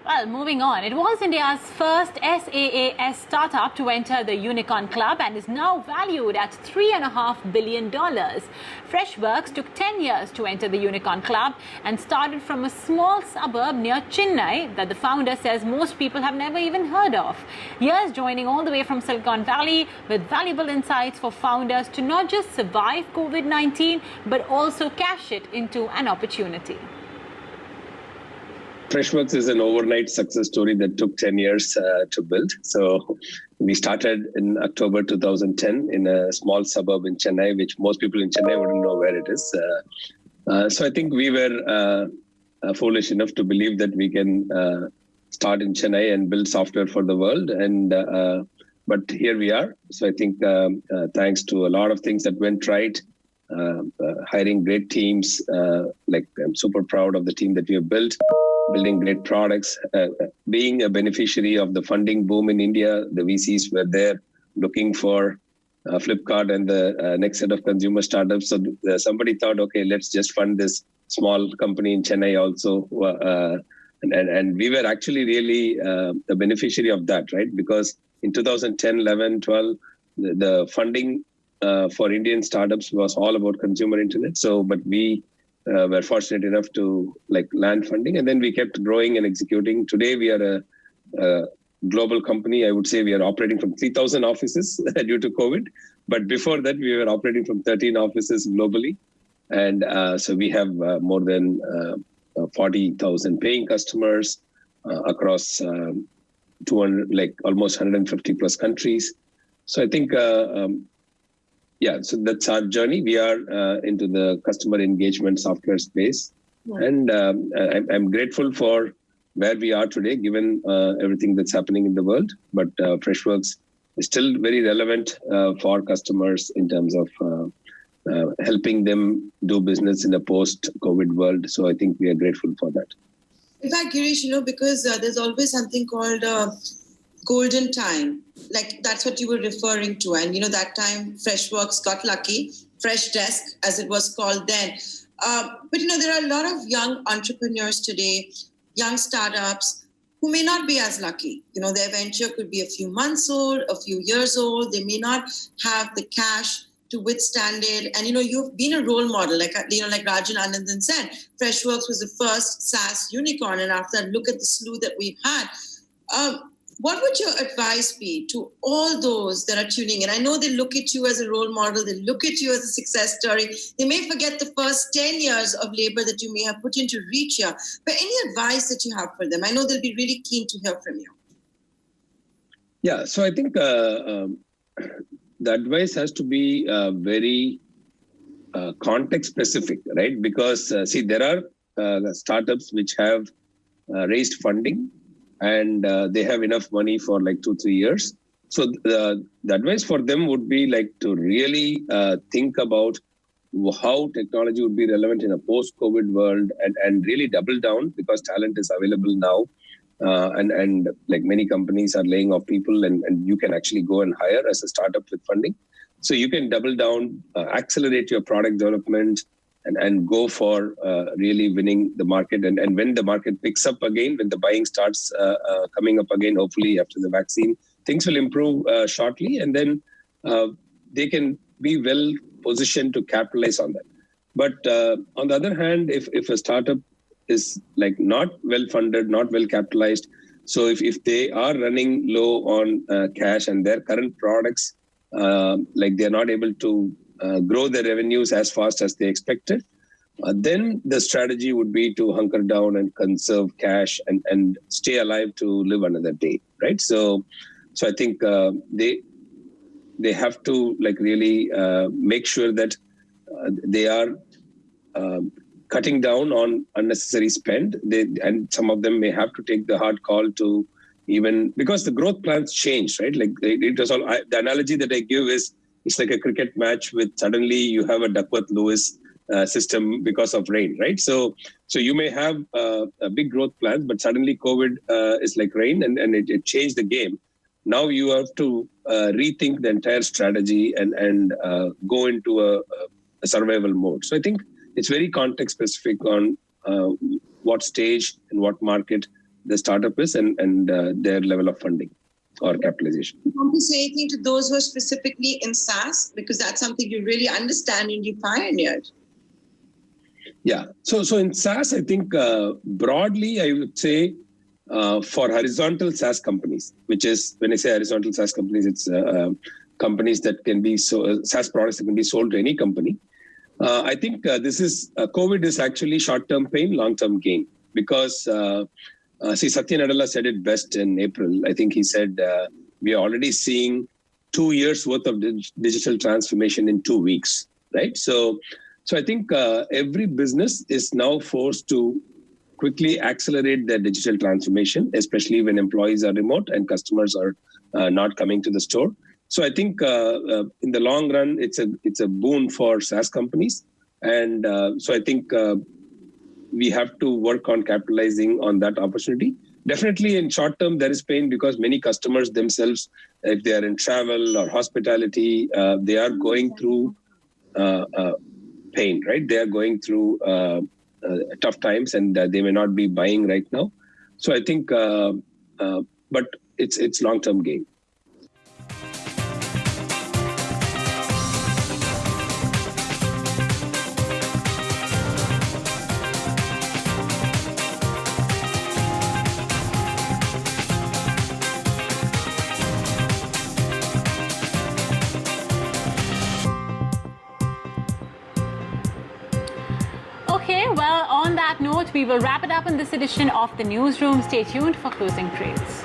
Well, moving on, it was India's first SaaS startup to enter the Unicorn Club and is now valued at $3.5 billion. Freshworks took 10 years to enter the Unicorn Club and started from a small suburb near Chennai that the founder says most people have never even heard of. Years joining all the way from Silicon Valley with valuable insights for founders to not just survive COVID-19, but also cash it into an opportunity. Freshworks is an overnight success story that took 10 years to build. So we started in October 2010 in a small suburb in Chennai, which most people in Chennai wouldn't know where it is. So I think we were foolish enough to believe that we can start in Chennai and build software for the world. But here we are. So I think thanks to a lot of things that went right, hiring great teams, I'm super proud of the team that we have built. Building great products, being a beneficiary of the funding boom in India. The VCs were there looking for Flipkart and the next set of consumer startups. So somebody thought, okay, let's just fund this small company in Chennai also. And we were actually really the beneficiary of that, right? Because in 2010, 11, 12, the funding for Indian startups was all about consumer internet. So, but we were fortunate enough to land funding, and then we kept growing and executing. Today, we are a global company. I would say we are operating from 3,000 offices due to COVID. But before that, we were operating from 13 offices globally. And so we have more than 40,000 paying customers across 200, almost 150 plus countries. So I think so that's our journey. We are into the customer engagement software space. Yeah. And I'm grateful for where we are today, given everything that's happening in the world. But Freshworks is still very relevant for customers in terms of helping them do business in a post-COVID world. So I think we are grateful for that. In fact, Girish, because there's always something called golden time, that's what you were referring to. And, that time Freshworks got lucky, Freshdesk, as it was called then. But, there are a lot of young entrepreneurs today, young startups who may not be as lucky. Their venture could be a few months old, a few years old. They may not have the cash to withstand it. And, you've been a role model, like Rajan Anandan said, Freshworks was the first SaaS unicorn. And after that, look at the slew that we've had. What would your advice be to all those that are tuning in? I know they look at you as a role model. They look at you as a success story. They may forget the first 10 years of labor that you may have put in to reach here. But any advice that you have for them? I know they'll be really keen to hear from you. Yeah, so I think the advice has to be very context specific, right? Because there are startups which have raised funding, and they have enough money for 2-3 years. So the advice for them would be to really think about how technology would be relevant in a post-COVID world and really double down, because talent is available now. And many companies are laying off people, and you can actually go and hire as a startup with funding. So you can double down, accelerate your product development, and go for really winning the market. And when the market picks up again, when the buying starts coming up again, hopefully after the vaccine, things will improve shortly. And then they can be well positioned to capitalize on that. But on the other hand, if a startup is not well funded, not well capitalized, so if they are running low on cash and their current products, they're not able to grow their revenues as fast as they expected, then the strategy would be to hunker down and conserve cash and stay alive to live another day, right? So I think they have to really make sure that they are cutting down on unnecessary spend. And some of them may have to take the hard call to even, because the growth plans change, right? It was all, the analogy that I give is, it's like a cricket match with suddenly you have a Duckworth-Lewis system because of rain, right? So you may have a big growth plans, but suddenly COVID is like rain and it changed the game. Now you have to rethink the entire strategy and go into a survival mode. So I think it's very context specific on what stage and what market the startup is and their level of funding or capitalization. You want to say anything to those who are specifically in SaaS, because that's something you really understand and you pioneered? Yeah. So in SaaS, I think broadly, I would say for horizontal SaaS companies, which is, when I say horizontal SaaS companies, it's companies that can be SaaS products that can be sold to any company. I think this is COVID is actually short-term pain, long-term gain, because Satya Nadella said it best in April. I think he said we are already seeing 2 years worth of digital transformation in 2 weeks, right? So I think every business is now forced to quickly accelerate their digital transformation, especially when employees are remote and customers are not coming to the store. So I think in the long run, it's a boon for SaaS companies. And so I think we have to work on capitalizing on that opportunity. Definitely in short term, there is pain because many customers themselves, if they are in travel or hospitality, they are going through pain, right? They are going through tough times and they may not be buying right now. So I think, but it's long-term gain. Okay, well, on that note, we will wrap it up in this edition of the Newsroom. Stay tuned for closing trades.